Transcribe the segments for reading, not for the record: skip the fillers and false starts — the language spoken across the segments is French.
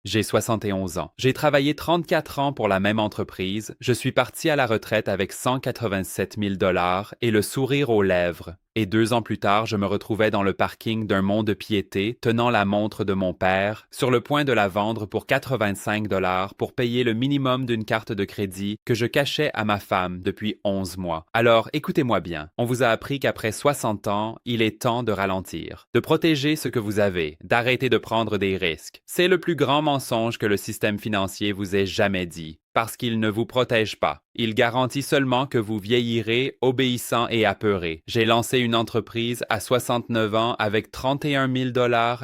J'ai 71 ans. J'ai travaillé 34 ans pour la même entreprise. Je suis parti à la retraite avec 187 000 et le sourire aux lèvres. Et 2 ans plus tard, je me retrouvais dans le parking d'un mont-de-piété, tenant la montre de mon père, sur le point de la vendre pour 85 pour payer le minimum d'une carte de crédit que je cachais à ma femme depuis 11 mois. Alors, écoutez-moi bien. On vous a appris qu'après 60 ans, il est temps de ralentir, de protéger ce que vous avez, d'arrêter de prendre des risques. C'est le plus grand mensonge que le système financier vous ait jamais dit. Parce qu'il ne vous protège pas. Il garantit seulement que vous vieillirez obéissant et apeuré. J'ai lancé une entreprise à 69 ans avec 31 000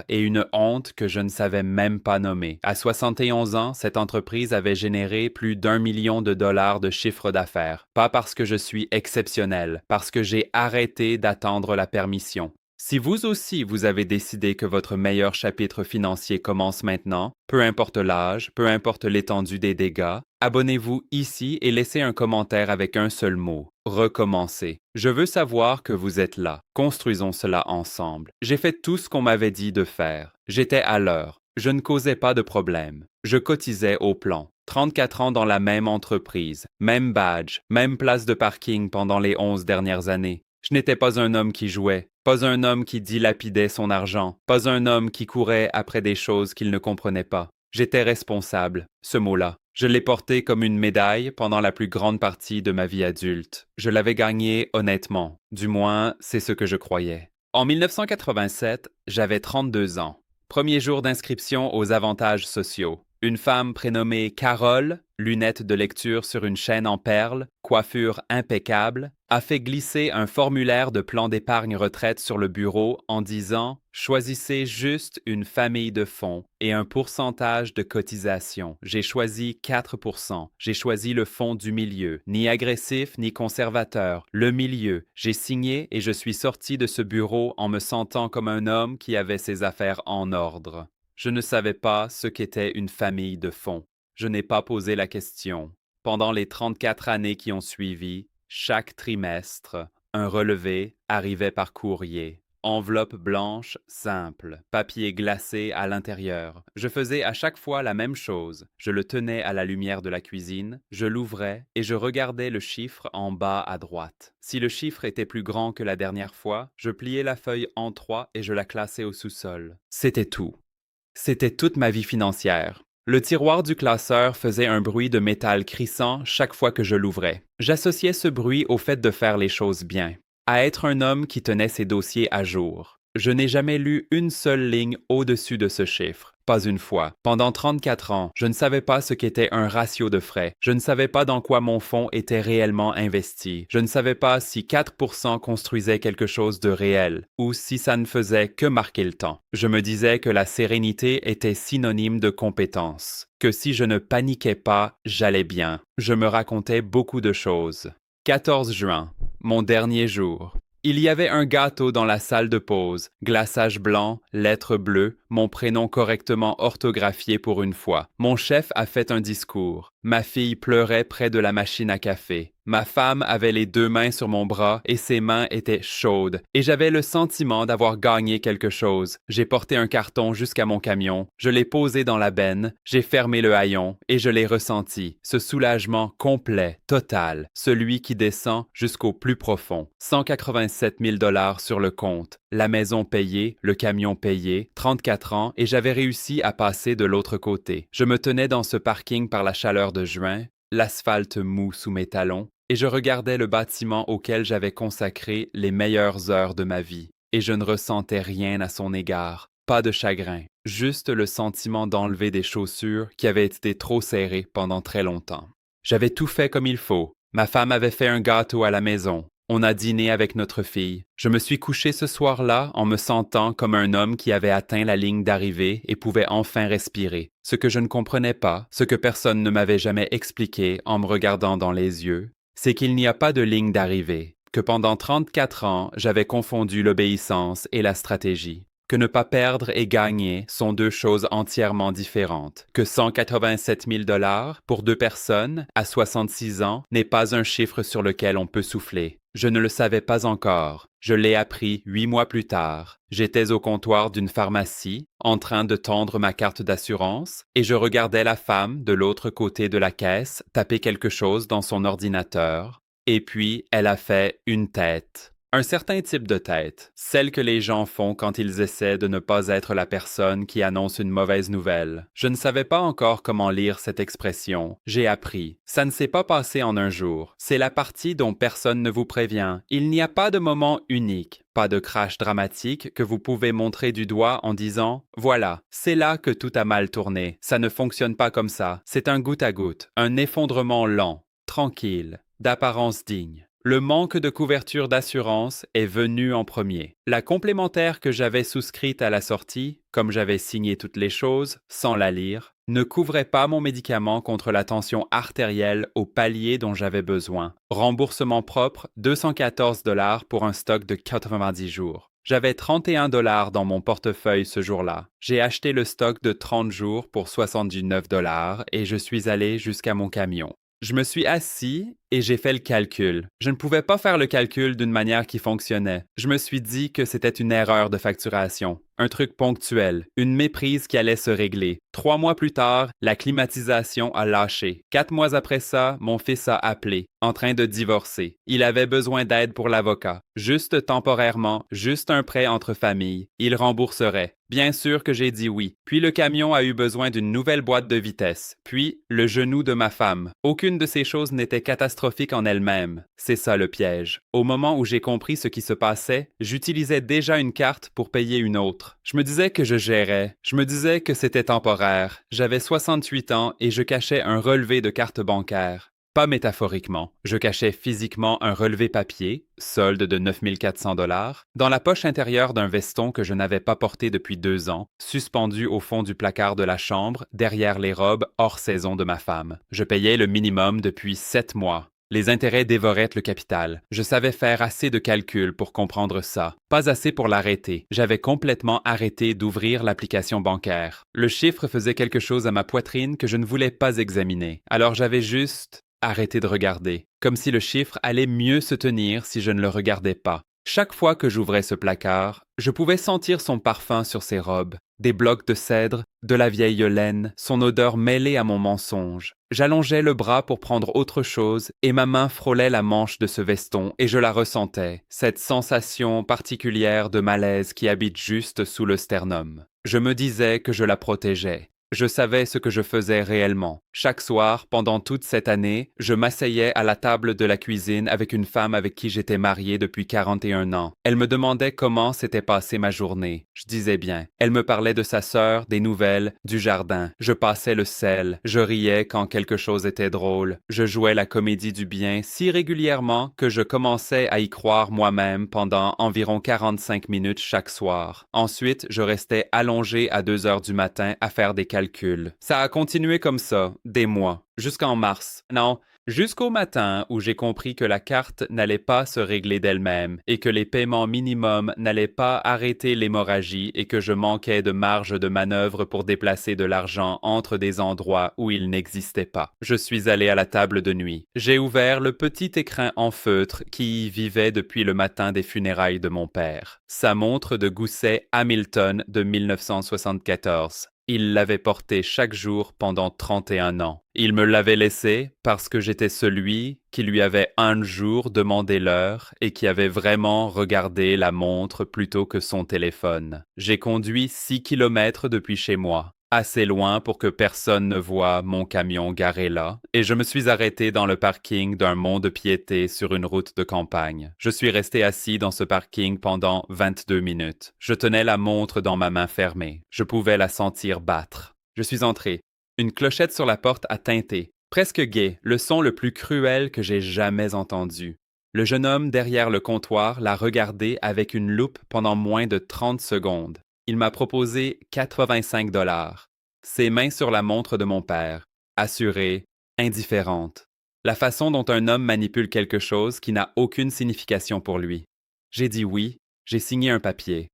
et une honte que je ne savais même pas nommer. À 71 ans, cette entreprise avait généré plus d'1 million de dollars de chiffre d'affaires. Pas parce que je suis exceptionnel, parce que j'ai arrêté d'attendre la permission. Si vous aussi vous avez décidé que votre meilleur chapitre financier commence maintenant, peu importe l'âge, peu importe l'étendue des dégâts, abonnez-vous ici et laissez un commentaire avec un seul mot. Recommencer. Je veux savoir que vous êtes là. Construisons cela ensemble. J'ai fait tout ce qu'on m'avait dit de faire. J'étais à l'heure. Je ne causais pas de problème. Je cotisais au plan. 34 ans dans la même entreprise, même badge, même place de parking pendant les 11 dernières années. Je n'étais pas un homme qui jouait, pas un homme qui dilapidait son argent, pas un homme qui courait après des choses qu'il ne comprenait pas. J'étais responsable, ce mot-là. Je l'ai porté comme une médaille pendant la plus grande partie de ma vie adulte. Je l'avais gagné honnêtement, du moins c'est ce que je croyais. En 1987, j'avais 32 ans. Premier jour d'inscription aux avantages sociaux. Une femme prénommée Carole, lunettes de lecture sur une chaîne en perles, coiffure impeccable, a fait glisser un formulaire de plan d'épargne retraite sur le bureau en disant « Choisissez juste une famille de fonds et un pourcentage de cotisation. J'ai choisi 4%. J'ai choisi le fonds du milieu, ni agressif ni conservateur. Le milieu. J'ai signé et je suis sorti de ce bureau en me sentant comme un homme qui avait ses affaires en ordre. » Je ne savais pas ce qu'était une famille de fonds. Je n'ai pas posé la question. Pendant les 34 années qui ont suivi, chaque trimestre, un relevé arrivait par courrier. Enveloppe blanche simple, papier glacé à l'intérieur. Je faisais à chaque fois la même chose. Je le tenais à la lumière de la cuisine, je l'ouvrais et je regardais le chiffre en bas à droite. Si le chiffre était plus grand que la dernière fois, je pliais la feuille en 3 et je la classais au sous-sol. C'était tout. C'était toute ma vie financière. Le tiroir du classeur faisait un bruit de métal crissant chaque fois que je l'ouvrais. J'associais ce bruit au fait de faire les choses bien, à être un homme qui tenait ses dossiers à jour. Je n'ai jamais lu une seule ligne au-dessus de ce chiffre. Pas une fois. Pendant 34 ans, je ne savais pas ce qu'était un ratio de frais. Je ne savais pas dans quoi mon fonds était réellement investi. Je ne savais pas si 4% construisait quelque chose de réel ou si ça ne faisait que marquer le temps. Je me disais que la sérénité était synonyme de compétence, que si je ne paniquais pas, j'allais bien. Je me racontais beaucoup de choses. 14 juin, mon dernier jour. Il y avait un gâteau dans la salle de pause, glaçage blanc, lettres bleues, mon prénom correctement orthographié pour une fois. Mon chef a fait un discours. Ma fille pleurait près de la machine à café. Ma femme avait les 2 mains sur mon bras et ses mains étaient chaudes. Et j'avais le sentiment d'avoir gagné quelque chose. J'ai porté un carton jusqu'à mon camion, je l'ai posé dans la benne, j'ai fermé le haillon et je l'ai ressenti. Ce soulagement complet, total, celui qui descend jusqu'au plus profond. 187 000 sur le compte. La maison payée, le camion payé, 34 ans et j'avais réussi à passer de l'autre côté. Je me tenais dans ce parking par la chaleur de juin, l'asphalte mou sous mes talons, et je regardais le bâtiment auquel j'avais consacré les meilleures heures de ma vie. Et je ne ressentais rien à son égard, pas de chagrin, juste le sentiment d'enlever des chaussures qui avaient été trop serrées pendant très longtemps. J'avais tout fait comme il faut. Ma femme avait fait un gâteau à la maison. On a dîné avec notre fille. Je me suis couché ce soir-là en me sentant comme un homme qui avait atteint la ligne d'arrivée et pouvait enfin respirer. Ce que je ne comprenais pas, ce que personne ne m'avait jamais expliqué en me regardant dans les yeux, c'est qu'il n'y a pas de ligne d'arrivée, que pendant 34 ans, j'avais confondu l'obéissance et la stratégie. que ne pas perdre et gagner sont deux choses entièrement différentes, que 187 000 dollars pour deux personnes à 66 ans n'est pas un chiffre sur lequel on peut souffler. Je ne le savais pas encore. Je l'ai appris 8 mois plus tard. J'étais au comptoir d'une pharmacie, en train de tendre ma carte d'assurance, et je regardais la femme de l'autre côté de la caisse taper quelque chose dans son ordinateur. Et puis, elle a fait une tête. Un certain type de tête, celle que les gens font quand ils essaient de ne pas être la personne qui annonce une mauvaise nouvelle. Je ne savais pas encore comment lire cette expression. J'ai appris. Ça ne s'est pas passé en un jour. C'est la partie dont personne ne vous prévient. Il n'y a pas de moment unique, pas de crash dramatique que vous pouvez montrer du doigt en disant « Voilà, c'est là que tout a mal tourné. Ça ne fonctionne pas comme ça. C'est un goutte à goutte, un effondrement lent, tranquille, d'apparence digne. » Le manque de couverture d'assurance est venu en premier. La complémentaire que j'avais souscrite à la sortie, comme j'avais signé toutes les choses, sans la lire, ne couvrait pas mon médicament contre la tension artérielle au palier dont j'avais besoin. Remboursement propre, 214 $ pour un stock de 90 jours. J'avais 31 $ dans mon portefeuille ce jour-là. J'ai acheté le stock de 30 jours pour 79 $ et je suis allé jusqu'à mon camion. Je me suis assis et j'ai fait le calcul. Je ne pouvais pas faire le calcul d'une manière qui fonctionnait. Je me suis dit que c'était une erreur de facturation, un truc ponctuel, une méprise qui allait se régler. 3 mois plus tard, la climatisation a lâché. 4 mois après ça, mon fils a appelé, en train de divorcer. Il avait besoin d'aide pour l'avocat. Juste temporairement, juste un prêt entre familles. Il rembourserait. Bien sûr que j'ai dit oui. Puis le camion a eu besoin d'une nouvelle boîte de vitesse. Puis le genou de ma femme. Aucune de ces choses n'était catastrophique en elle-même. C'est ça le piège. Au moment où j'ai compris ce qui se passait, j'utilisais déjà une carte pour payer une autre. Je me disais que je gérais. Je me disais que c'était temporaire. J'avais 68 ans et je cachais un relevé de carte bancaire. Pas métaphoriquement. Je cachais physiquement un relevé papier, solde de 9 400 $, dans la poche intérieure d'un veston que je n'avais pas porté depuis 2 ans, suspendu au fond du placard de la chambre, derrière les robes hors saison de ma femme. Je payais le minimum depuis 7 mois. Les intérêts dévoraient le capital. Je savais faire assez de calculs pour comprendre ça. Pas assez pour l'arrêter. J'avais complètement arrêté d'ouvrir l'application bancaire. Le chiffre faisait quelque chose à ma poitrine que je ne voulais pas examiner. Alors j'avais juste arrêté de regarder, comme si le chiffre allait mieux se tenir si je ne le regardais pas. Chaque fois que j'ouvrais ce placard, je pouvais sentir son parfum sur ses robes, des blocs de cèdre, de la vieille laine, son odeur mêlée à mon mensonge. J'allongeais le bras pour prendre autre chose et ma main frôlait la manche de ce veston et je la ressentais, cette sensation particulière de malaise qui habite juste sous le sternum. Je me disais que je la protégeais. Je savais ce que je faisais réellement. Chaque soir, pendant toute cette année, je m'asseyais à la table de la cuisine avec une femme avec qui j'étais marié depuis 41 ans. Elle me demandait comment s'était passée ma journée. Je disais bien. Elle me parlait de sa sœur, des nouvelles, du jardin. Je passais le sel. Je riais quand quelque chose était drôle. Je jouais la comédie du bien si régulièrement que je commençais à y croire moi-même pendant environ 45 minutes chaque soir. Ensuite, je restais allongé à 2 heures du matin à faire des calculs. Ça a continué comme ça, des mois, jusqu'en mars. Non, jusqu'au matin où j'ai compris que la carte n'allait pas se régler d'elle-même et que les paiements minimums n'allaient pas arrêter l'hémorragie et que je manquais de marge de manœuvre pour déplacer de l'argent entre des endroits où il n'existait pas. Je suis allé à la table de nuit. J'ai ouvert le petit écrin en feutre qui y vivait depuis le matin des funérailles de mon père. Sa montre de gousset Hamilton de 1974. Il l'avait porté chaque jour pendant 31 ans. Il me l'avait laissé parce que j'étais celui qui lui avait un jour demandé l'heure et qui avait vraiment regardé la montre plutôt que son téléphone. J'ai conduit 6 kilomètres depuis chez moi, assez loin pour que personne ne voie mon camion garé là, et je me suis arrêté dans le parking d'un mont de piété sur une route de campagne. Je suis resté assis dans ce parking pendant 22 minutes. Je tenais la montre dans ma main fermée. Je pouvais la sentir battre. Je suis entré. Une clochette sur la porte a tinté. Presque gai, le son le plus cruel que j'ai jamais entendu. Le jeune homme derrière le comptoir l'a regardé avec une loupe pendant moins de 30 secondes. Il m'a proposé 85 $. Ses mains sur la montre de mon père, assurée, indifférente. La façon dont un homme manipule quelque chose qui n'a aucune signification pour lui. J'ai dit oui, j'ai signé un papier.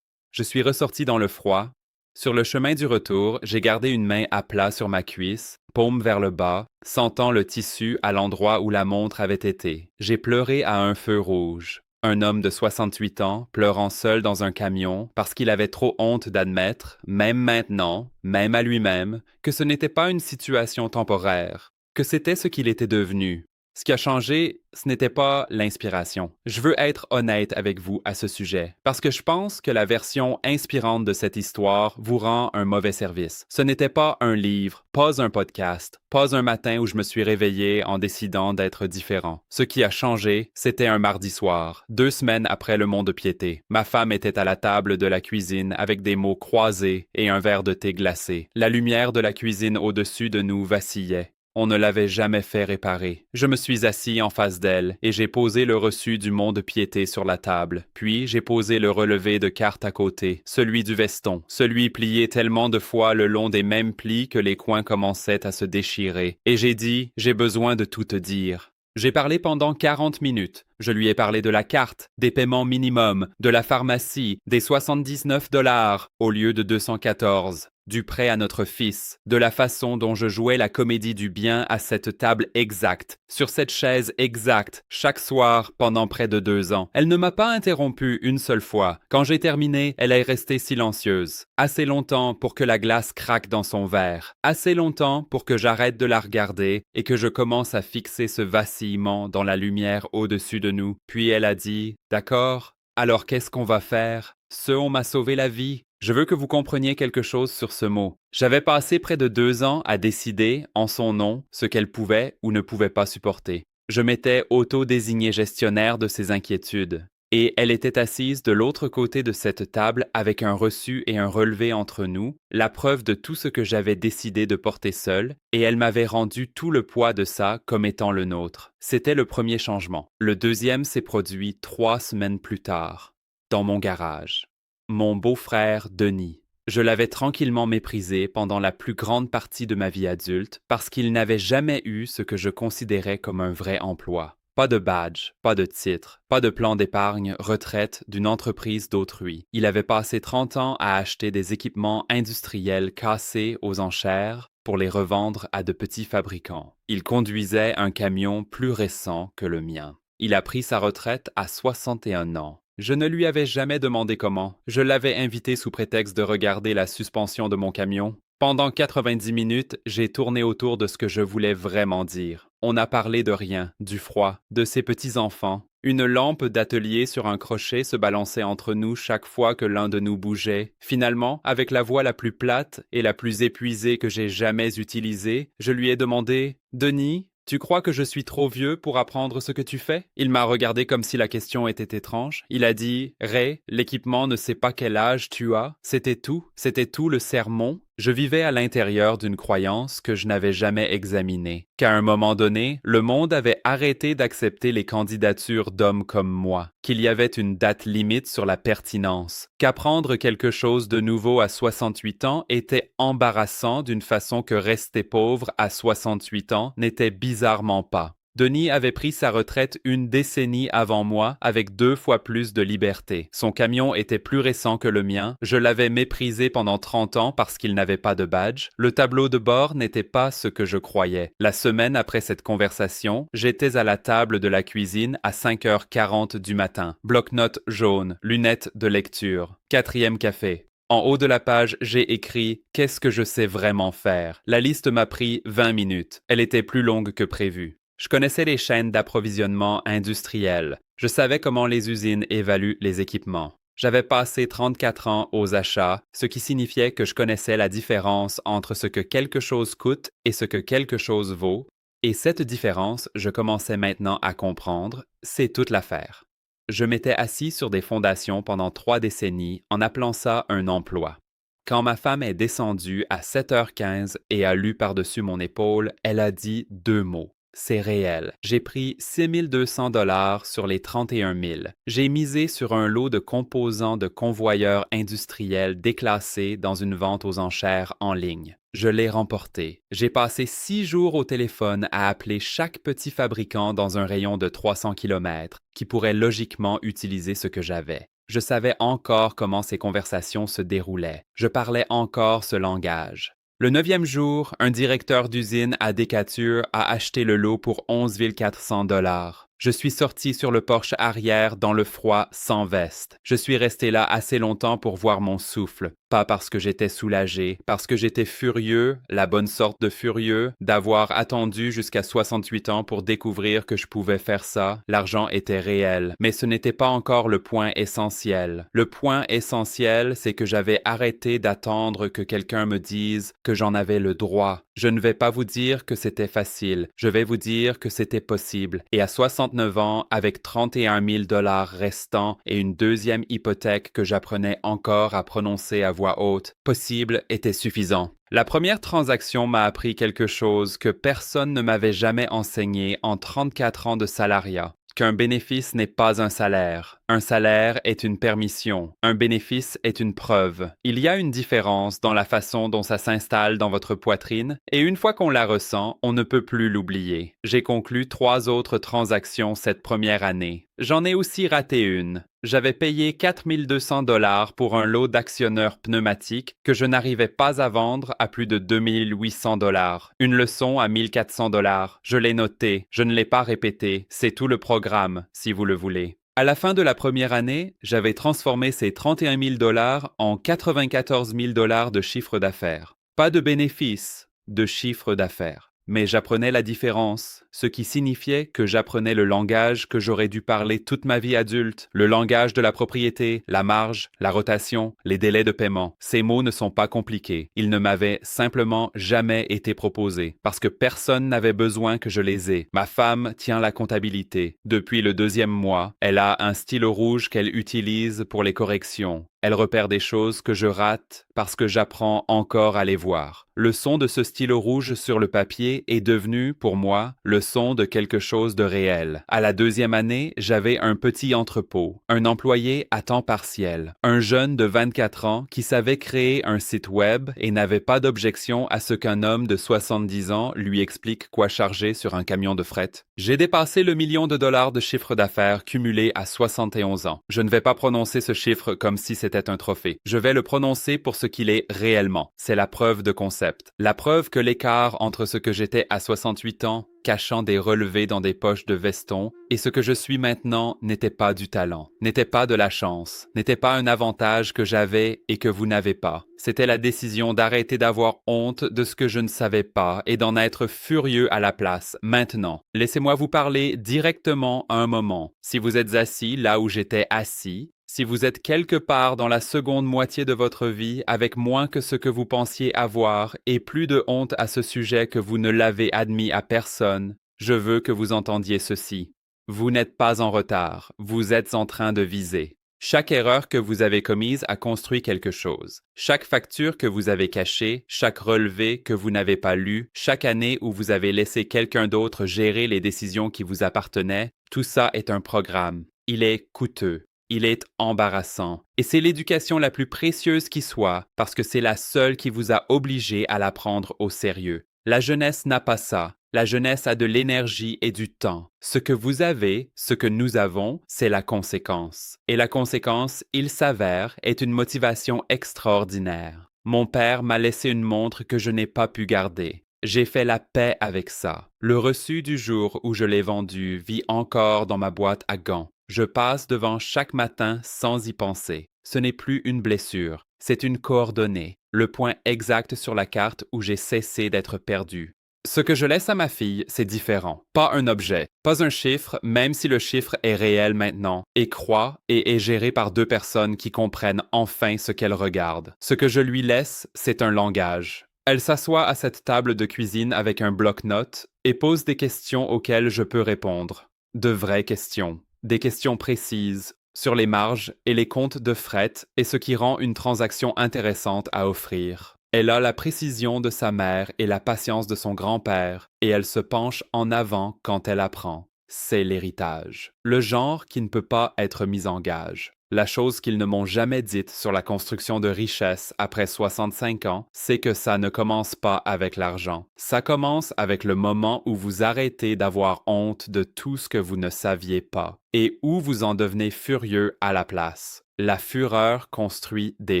Je suis ressorti dans le froid. Sur le chemin du retour, j'ai gardé une main à plat sur ma cuisse, paume vers le bas, sentant le tissu à l'endroit où la montre avait été. J'ai pleuré à un feu rouge. Un homme de 68 ans, pleurant seul dans un camion parce qu'il avait trop honte d'admettre, même maintenant, même à lui-même, que ce n'était pas une situation temporaire, que c'était ce qu'il était devenu. Ce qui a changé, ce n'était pas l'inspiration. Je veux être honnête avec vous à ce sujet, parce que je pense que la version inspirante de cette histoire vous rend un mauvais service. Ce n'était pas un livre, pas un podcast, pas un matin où je me suis réveillé en décidant d'être différent. Ce qui a changé, c'était un mardi soir, 2 semaines après le mont-de-piété. Ma femme était à la table de la cuisine avec des mots croisés et un verre de thé glacé. La lumière de la cuisine au-dessus de nous vacillait. On ne l'avait jamais fait réparer. Je me suis assis en face d'elle et j'ai posé le reçu du mont-de-piété sur la table. Puis j'ai posé le relevé de cartes à côté, celui du veston, celui plié tellement de fois le long des mêmes plis que les coins commençaient à se déchirer. Et j'ai dit, j'ai besoin de tout te dire. J'ai parlé pendant 40 minutes. Je lui ai parlé de la carte, des paiements minimums, de la pharmacie, des 79 dollars au lieu de 214, du prêt à notre fils, de la façon dont je jouais la comédie du bien à cette table exacte, sur cette chaise exacte, chaque soir pendant près de 2 ans. Elle ne m'a pas interrompu une seule fois. Quand j'ai terminé, elle est restée silencieuse. Assez longtemps pour que la glace craque dans son verre. Assez longtemps pour que j'arrête de la regarder et que je commence à fixer ce vacillement dans la lumière au-dessus de nous. Puis elle a dit « D'accord, alors qu'est-ce qu'on va faire? Ce on m'a sauvé la vie. » Je veux que vous compreniez quelque chose sur ce mot. J'avais passé près de 2 ans à décider, en son nom, ce qu'elle pouvait ou ne pouvait pas supporter. Je m'étais auto-désigné gestionnaire de ses inquiétudes. Et elle était assise de l'autre côté de cette table avec un reçu et un relevé entre nous, la preuve de tout ce que j'avais décidé de porter seul, et elle m'avait rendu tout le poids de ça comme étant le nôtre. C'était le premier changement. Le deuxième s'est produit 3 semaines plus tard, dans mon garage. Mon beau-frère Denis. Je l'avais tranquillement méprisé pendant la plus grande partie de ma vie adulte parce qu'il n'avait jamais eu ce que je considérais comme un vrai emploi. Pas de badge, pas de titre, pas de plan d'épargne, retraite d'une entreprise d'autrui. Il avait passé 30 ans à acheter des équipements industriels cassés aux enchères pour les revendre à de petits fabricants. Il conduisait un camion plus récent que le mien. Il a pris sa retraite à 61 ans. Je ne lui avais jamais demandé comment. Je l'avais invité sous prétexte de regarder la suspension de mon camion. Pendant 90 minutes, j'ai tourné autour de ce que je voulais vraiment dire. On a parlé de rien, du froid, de ses petits-enfants. Une lampe d'atelier sur un crochet se balançait entre nous chaque fois que l'un de nous bougeait. Finalement, avec la voix la plus plate et la plus épuisée que j'ai jamais utilisée, je lui ai demandé « Denis, tu crois que je suis trop vieux pour apprendre ce que tu fais? » Il m'a regardé comme si la question était étrange. Il a dit « Ray, l'équipement ne sait pas quel âge tu as. » C'était tout le sermon. Je vivais à l'intérieur d'une croyance que je n'avais jamais examinée. Qu'à un moment donné, le monde avait arrêté d'accepter les candidatures d'hommes comme moi. Qu'il y avait une date limite sur la pertinence. Qu'apprendre quelque chose de nouveau à 68 ans était embarrassant d'une façon que rester pauvre à 68 ans n'était bizarrement pas. Denis avait pris sa retraite une décennie avant moi avec 2 fois plus de liberté. Son camion était plus récent que le mien. Je l'avais méprisé pendant 30 ans parce qu'il n'avait pas de badge. Le tableau de bord n'était pas ce que je croyais. La semaine après cette conversation, j'étais à la table de la cuisine à 5h40 du matin. Bloc-notes jaune, lunettes de lecture. 4e café. En haut de la page, j'ai écrit « Qu'est-ce que je sais vraiment faire ?» La liste m'a pris 20 minutes. Elle était plus longue que prévu. Je connaissais les chaînes d'approvisionnement industrielles. Je savais comment les usines évaluent les équipements. J'avais passé 34 ans aux achats, ce qui signifiait que je connaissais la différence entre ce que quelque chose coûte et ce que quelque chose vaut. Et cette différence, je commençais maintenant à comprendre, c'est toute l'affaire. Je m'étais assis sur des fondations pendant 3 décennies en appelant ça un emploi. Quand ma femme est descendue à 7h15 et a lu par-dessus mon épaule, elle a dit 2 mots. C'est réel. J'ai pris 6 200 $ sur les 31 000. J'ai misé sur un lot de composants de convoyeurs industriels déclassés dans une vente aux enchères en ligne. Je l'ai remporté. J'ai passé 6 jours au téléphone à appeler chaque petit fabricant dans un rayon de 300 km qui pourrait logiquement utiliser ce que j'avais. Je savais encore comment ces conversations se déroulaient. Je parlais encore ce langage. Le 9e jour, un directeur d'usine à Decatur a acheté le lot pour 11 400 $. Je suis sorti sur le porche arrière dans le froid sans veste. Je suis resté là assez longtemps pour voir mon souffle. Pas parce que j'étais soulagé, parce que j'étais furieux, la bonne sorte de furieux, d'avoir attendu jusqu'à 68 ans pour découvrir que je pouvais faire ça. L'argent était réel, mais ce n'était pas encore le point essentiel. Le point essentiel, c'est que j'avais arrêté d'attendre que quelqu'un me dise que j'en avais le droit. Je ne vais pas vous dire que c'était facile, je vais vous dire que c'était possible. Et à 69 ans, avec 31 000 $ restants et une deuxième hypothèque que j'apprenais encore à prononcer à voix haute, possible était suffisant. La première transaction m'a appris quelque chose que personne ne m'avait jamais enseigné en 34 ans de salariat. Qu'un bénéfice n'est pas un salaire. Un salaire est une permission. Un bénéfice est une preuve. Il y a une différence dans la façon dont ça s'installe dans votre poitrine et une fois qu'on la ressent, on ne peut plus l'oublier. J'ai conclu 3 autres transactions cette première année. J'en ai aussi raté une. J'avais payé 4 200 $ pour un lot d'actionneurs pneumatiques que je n'arrivais pas à vendre à plus de 2 800 $. Une leçon à 1 400 $. Je l'ai notée, je ne l'ai pas répétée. C'est tout le programme, si vous le voulez. À la fin de la première année, j'avais transformé ces 31 000 $ en 94 000 $ de chiffre d'affaires. Pas de bénéfice, de chiffre d'affaires. Mais j'apprenais la différence, ce qui signifiait que j'apprenais le langage que j'aurais dû parler toute ma vie adulte, le langage de la propriété, la marge, la rotation, les délais de paiement. Ces mots ne sont pas compliqués, ils ne m'avaient simplement jamais été proposés, parce que personne n'avait besoin que je les ai. Ma femme tient la comptabilité. Depuis le 2e mois, elle a un stylo rouge qu'elle utilise pour les corrections. Elle repère des choses que je rate parce que j'apprends encore à les voir. Le son de ce stylo rouge sur le papier est devenu, pour moi, le son de quelque chose de réel. À la 2e année, j'avais un petit entrepôt, un employé à temps partiel, un jeune de 24 ans qui savait créer un site web et n'avait pas d'objection à ce qu'un homme de 70 ans lui explique quoi charger sur un camion de fret. J'ai dépassé le $1 million de chiffre d'affaires cumulé à 71 ans. Je ne vais pas prononcer ce chiffre comme si c'était un trophée. Je vais le prononcer pour ce qu'il est réellement. C'est la preuve de concept. La preuve que l'écart entre ce que j'étais à 68 ans, cachant des relevés dans des poches de veston, et ce que je suis maintenant n'était pas du talent, n'était pas de la chance, n'était pas un avantage que j'avais et que vous n'avez pas. C'était la décision d'arrêter d'avoir honte de ce que je ne savais pas et d'en être furieux à la place, maintenant. Laissez-moi vous parler directement un moment. Si vous êtes assis là où j'étais assis, si vous êtes quelque part dans la seconde moitié de votre vie avec moins que ce que vous pensiez avoir et plus de honte à ce sujet que vous ne l'avez admis à personne, je veux que vous entendiez ceci. Vous n'êtes pas en retard, vous êtes en train de viser. Chaque erreur que vous avez commise a construit quelque chose. Chaque facture que vous avez cachée, chaque relevé que vous n'avez pas lu, chaque année où vous avez laissé quelqu'un d'autre gérer les décisions qui vous appartenaient, tout ça est un programme. Il est coûteux. Il est embarrassant. Et c'est l'éducation la plus précieuse qui soit, parce que c'est la seule qui vous a obligé à la prendre au sérieux. La jeunesse n'a pas ça. La jeunesse a de l'énergie et du temps. Ce que vous avez, ce que nous avons, c'est la conséquence. Et la conséquence, il s'avère, est une motivation extraordinaire. Mon père m'a laissé une montre que je n'ai pas pu garder. J'ai fait la paix avec ça. Le reçu du jour où je l'ai vendu vit encore dans ma boîte à gants. Je passe devant chaque matin sans y penser. Ce n'est plus une blessure, c'est une coordonnée, le point exact sur la carte où j'ai cessé d'être perdu. Ce que je laisse à ma fille, c'est différent. Pas un objet, pas un chiffre, même si le chiffre est réel maintenant, et croît et est géré par 2 personnes qui comprennent enfin ce qu'elles regardent. Ce que je lui laisse, c'est un langage. Elle s'assoit à cette table de cuisine avec un bloc-notes et pose des questions auxquelles je peux répondre. De vraies questions. Des questions précises sur les marges et les comptes de fret et ce qui rend une transaction intéressante à offrir. Elle a la précision de sa mère et la patience de son grand-père et elle se penche en avant quand elle apprend. C'est l'héritage. Le genre qui ne peut pas être mis en gage. La chose qu'ils ne m'ont jamais dite sur la construction de richesse après 65 ans, c'est que ça ne commence pas avec l'argent. Ça commence avec le moment où vous arrêtez d'avoir honte de tout ce que vous ne saviez pas et où vous en devenez furieux à la place. La fureur construit des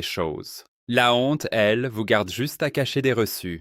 choses. La honte, elle, vous garde juste à cacher des reçus.